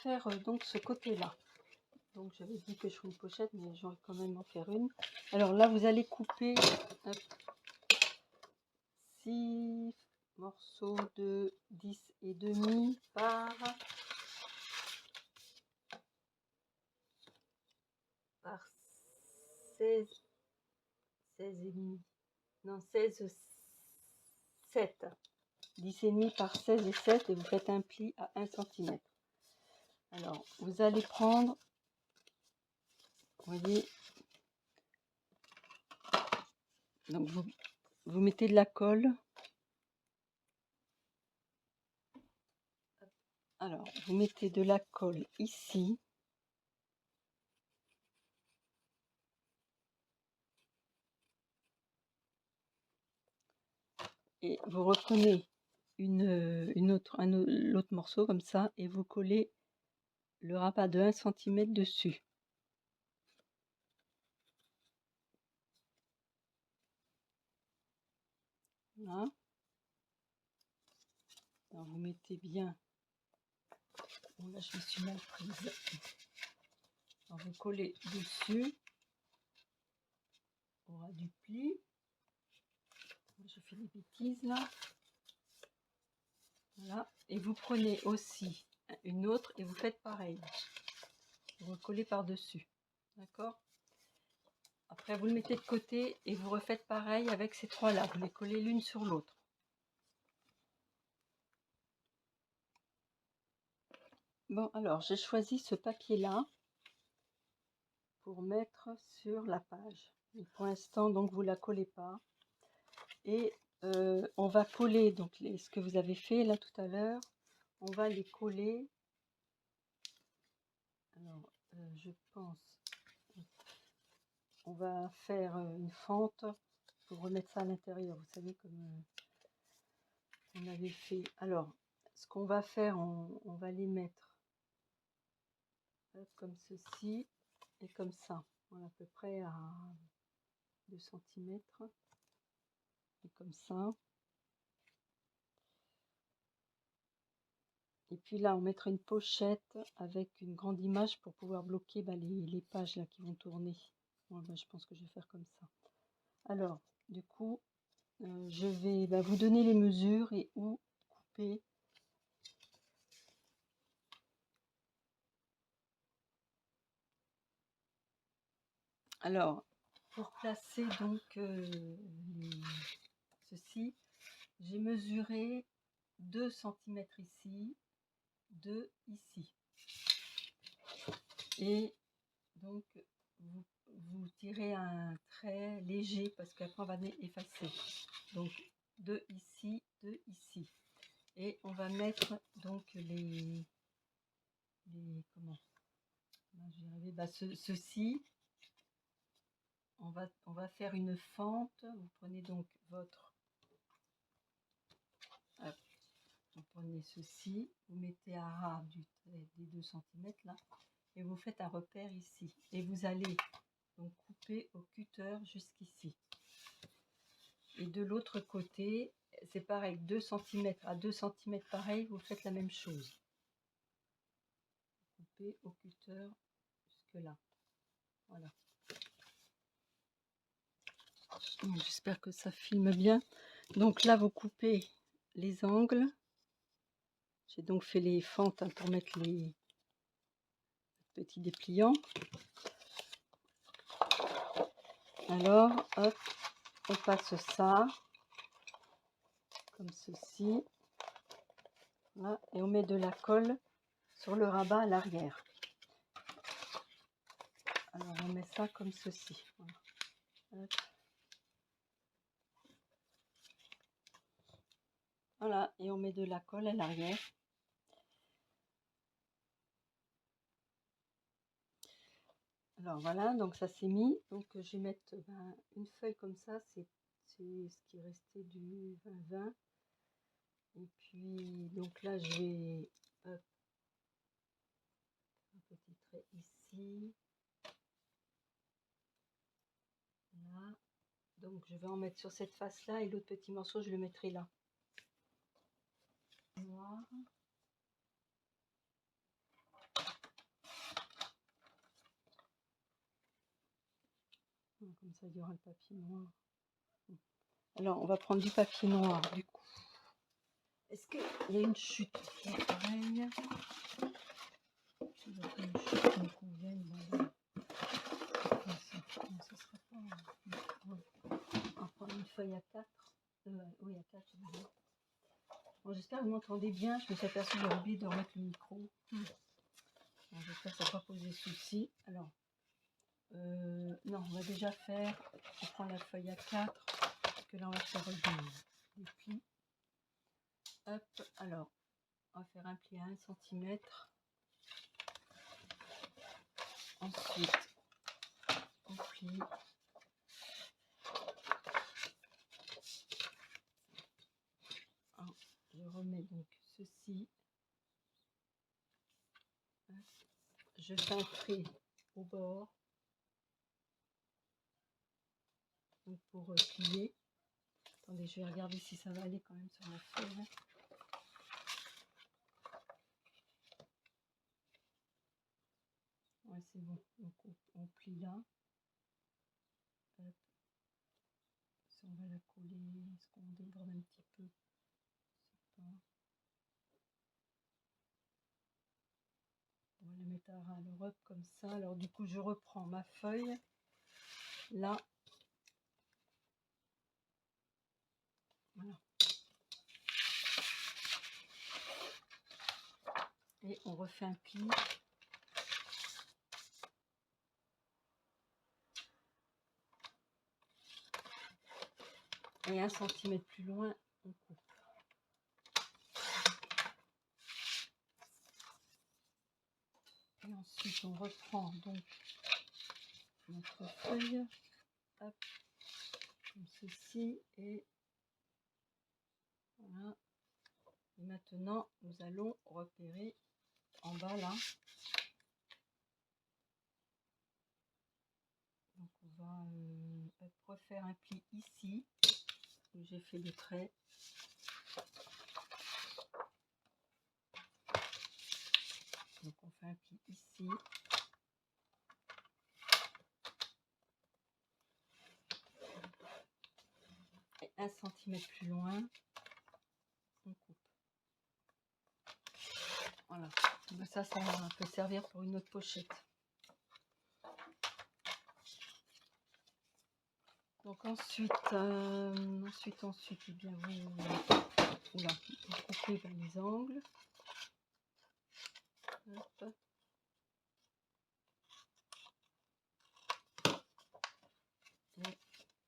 faire donc ce côté-là. Donc j'avais dit que je ferais une pochette, mais j'aurais quand même en faire une. Alors là, vous allez couper 6 morceaux de 10,5 par 16 et demi. Non, 16, 7. 10,5 par 16 et 7 et vous faites un pli à 1 cm. Alors, vous allez prendre, vous voyez, donc vous mettez de la colle. Alors, vous mettez de la colle ici. Et vous reprenez l'autre morceau comme ça et vous collez le rabat de 1 cm dessus. Voilà. Alors vous mettez bien. Bon là je me suis mal prise. Alors vous collez dessus. On aura du pli. Je fais des bêtises là. Voilà. Et vous prenez aussi une autre et vous faites pareil. Vous recollez par-dessus. D'accord? Après vous le mettez de côté et vous refaites pareil avec ces trois-là. Vous les collez l'une sur l'autre. Bon, alors j'ai choisi ce papier-là pour mettre sur la page. Et pour l'instant, donc vous la collez pas. Et on va coller donc ce que vous avez fait là tout à l'heure. On va les coller. Alors, je pense, on va faire une fente pour remettre ça à l'intérieur. Vous savez comme on avait fait. Alors, ce qu'on va faire, on va les mettre comme ceci et comme ça. Voilà, à peu près à 2 cm. Et comme ça. Et puis là, on mettra une pochette avec une grande image pour pouvoir bloquer les pages là qui vont tourner. Bon, je pense que je vais faire comme ça. Alors, du coup, je vais vous donner les mesures et où couper. Alors, pour placer donc ceci, j'ai mesuré 2 cm ici, 2 ici. Et donc, vous tirez un trait léger parce qu'après on va effacer. Donc 2 ici, 2 ici. Et on va mettre donc comment je vais arriver, ceci. On va faire une fente. Vous prenez donc votre, hop, vous prenez ceci, vous mettez à ras des 2 cm là, et vous faites un repère ici. Et vous allez donc couper au cutter jusqu'ici. Et de l'autre côté, c'est pareil, 2 cm à 2 cm pareil, vous faites la même chose. Coupez au cutter jusque là. Voilà. J'espère que ça filme bien. Donc là, vous coupez les angles. J'ai donc fait les fentes pour mettre les petits dépliants. Alors, hop, on passe ça comme ceci. Voilà, et on met de la colle sur le rabat à l'arrière. Alors, on met ça comme ceci. Voilà. Voilà, et on met de la colle à l'arrière. Alors voilà, donc ça s'est mis. Donc je vais mettre une feuille comme ça, c'est ce qui restait du 20. Et puis donc là je vais hop, un petit trait ici. Là. Donc je vais en mettre sur cette face là et l'autre petit morceau je le mettrai là. Noir. Comme ça, il y aura le papier noir. Alors, on va prendre du papier noir, du coup. Est-ce qu'il y a une chute? Là, pareil. Il y a une chute qui me convienne. Non, ça sera pas... On va prendre une feuille à 4. Oui, à 4. Bon, j'espère que vous m'entendez bien. Je me suis aperçue que j'ai oublié de remettre le micro. J'espère que ça ne va pas poser de soucis. Alors, non, on va déjà faire... Je prends la feuille à 4. Parce que là, on va faire des plis. Hop, alors, on va faire un pli à 1 cm. Ensuite, on plie. Alors, je remets donc ceci. Je fais un trait au bord. Donc pour plier. Attendez, je vais regarder si ça va aller quand même sur la feuille. Ouais, c'est bon. Donc on plie là. Hop. Si on va la coller, est-ce qu'on déborde un petit peu? Je sais pas. On va la mettre à ras l'Europe comme ça. Alors du coup, je reprends ma feuille. Là. Voilà. Et on refait un pli. Et 1 cm plus loin, on coupe. Et ensuite, on reprend donc notre feuille, hop, comme ceci, et voilà. Et maintenant, nous allons repérer en bas là. Donc on va refaire un pli ici, où j'ai fait le trait. Donc on fait un pli ici. Et 1 cm plus loin, on coupe. Voilà. Donc ça peut servir pour une autre pochette. Donc ensuite, eh bien vous coupez les angles. Hop. Et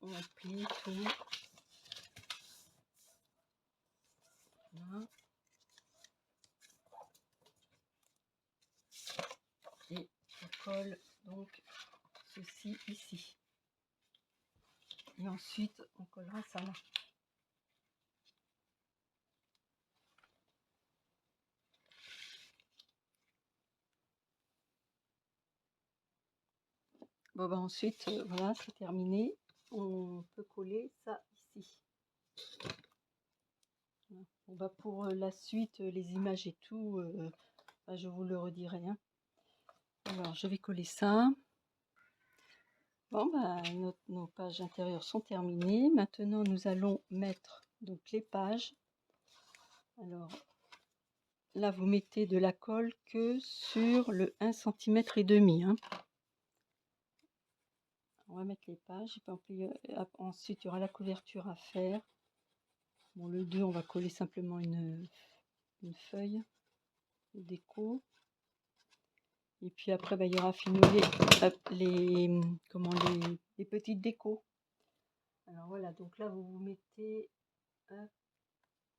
on plie tout. Voilà. Et on colle donc ceci ici. Et ensuite, on collera ça là. Bon, bah ensuite, voilà, c'est terminé. On peut coller ça ici. Voilà. Bon, bah pour la suite, les images et tout, bah, je vous le redirai. Hein. Alors, je vais coller ça. Bon, bah, nos pages intérieures sont terminées. Maintenant, nous allons mettre donc les pages. Alors, là, vous mettez de la colle que sur le 1,5 cm. Hein. On va mettre les pages. Ensuite, il y aura la couverture à faire. Bon, le 2, on va coller simplement une feuille de déco. Et puis après, bah, il y aura fini les petites décos. Alors voilà, donc là, vous mettez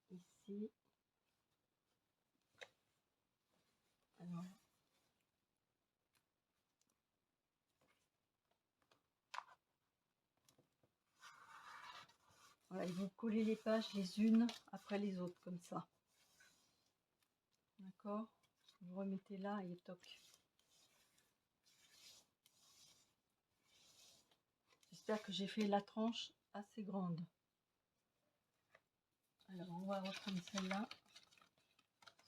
ici. Alors, voilà, et vous collez les pages les unes après les autres, comme ça. D'accord? Vous remettez là et toc. J'espère que j'ai fait la tranche assez grande. Alors, on va reprendre celle-là.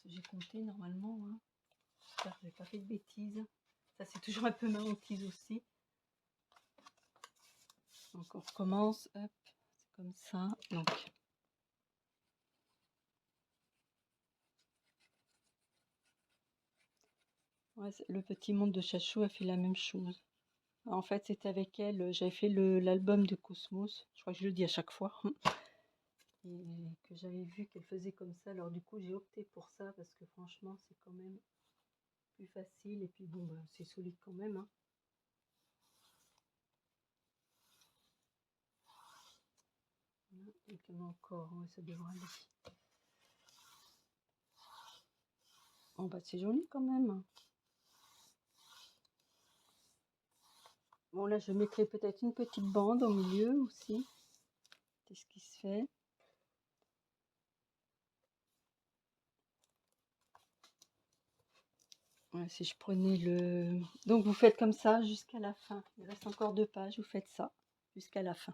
J'ai compté normalement. Hein. J'espère que je n'ai pas fait de bêtises. Ça, c'est toujours un peu ma hantise aussi. Donc on recommence, hop, c'est comme ça. Donc ouais, le petit monde de Chachou a fait la même chose. En fait, c'était avec elle, j'avais fait l'album de Cosmos, je crois que je le dis à chaque fois, et que j'avais vu qu'elle faisait comme ça. Alors du coup, j'ai opté pour ça parce que franchement, c'est quand même plus facile et puis bon, bah, c'est solide quand même, hein. Voilà, donc il y en a encore, ouais, ça devrait aller. Bon bah c'est joli quand même. Bon là, je mettrai peut-être une petite bande au milieu aussi. C'est ce qui se fait. Ouais, si je prenais le... Donc vous faites comme ça jusqu'à la fin. Il reste encore 2 pages, vous faites ça jusqu'à la fin.